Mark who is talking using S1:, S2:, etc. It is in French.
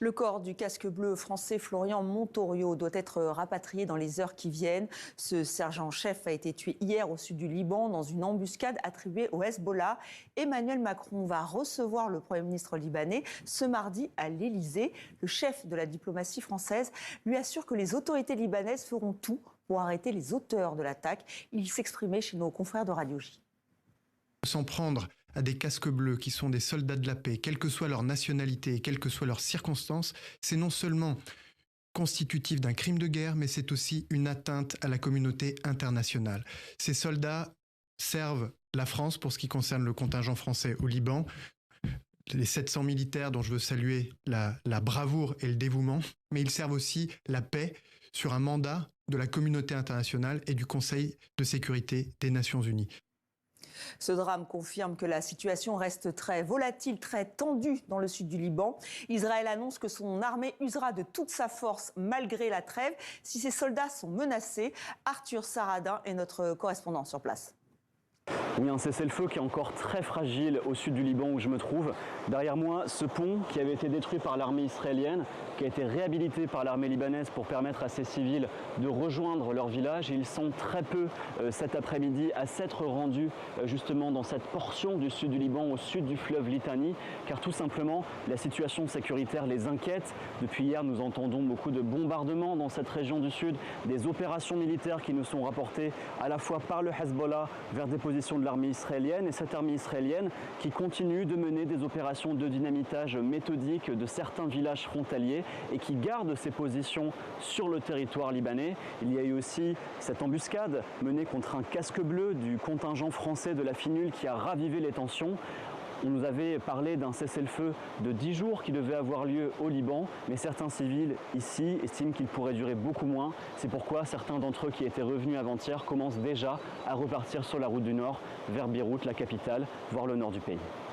S1: Le corps du casque bleu français Florian Montorio doit être rapatrié dans les heures qui viennent. Ce sergent-chef a été tué hier au sud du Liban dans une embuscade attribuée au Hezbollah. Emmanuel Macron va recevoir le Premier ministre libanais ce mardi à l'Élysée. Le chef de la diplomatie française lui assure que les autorités libanaises feront tout pour arrêter les auteurs de l'attaque. Il s'exprimait chez nos confrères de Radio J.
S2: S'en prendre à des casques bleus qui sont des soldats de la paix, quelle que soit leur nationalité et quelles que soient leurs circonstances, c'est non seulement constitutif d'un crime de guerre, mais c'est aussi une atteinte à la communauté internationale. Ces soldats servent la France pour ce qui concerne le contingent français au Liban, les 700 militaires dont je veux saluer la bravoure et le dévouement, mais ils servent aussi la paix sur un mandat de la communauté internationale et du Conseil de sécurité des Nations Unies.
S1: Ce drame confirme que la situation reste très volatile, très tendue dans le sud du Liban. Israël annonce que son armée usera de toute sa force malgré la trêve si ses soldats sont menacés. Arthur Saradin est notre correspondant sur place.
S3: Oui, un cessez-le-feu qui est encore très fragile au sud du Liban où je me trouve. Derrière moi, ce pont qui avait été détruit par l'armée israélienne, qui a été réhabilité par l'armée libanaise pour permettre à ces civils de rejoindre leur village. Et ils sont très peu cet après-midi à s'être rendus justement dans cette portion du sud du Liban, au sud du fleuve Litani, car tout simplement la situation sécuritaire les inquiète. Depuis hier, nous entendons beaucoup de bombardements dans cette région du sud, des opérations militaires qui nous sont rapportées à la fois par le Hezbollah vers des positions de l'armée israélienne, et cette armée israélienne qui continue de mener des opérations de dynamitage méthodique de certains villages frontaliers et qui garde ses positions sur le territoire libanais. Il y a eu aussi cette embuscade menée contre un casque bleu du contingent français de la FINUL qui a ravivé les tensions. On nous avait parlé d'un cessez-le-feu de 10 jours qui devait avoir lieu au Liban, mais certains civils ici estiment qu'il pourrait durer beaucoup moins. C'est pourquoi certains d'entre eux qui étaient revenus avant-hier commencent déjà à repartir sur la route du Nord vers Beyrouth, la capitale, voire le nord du pays.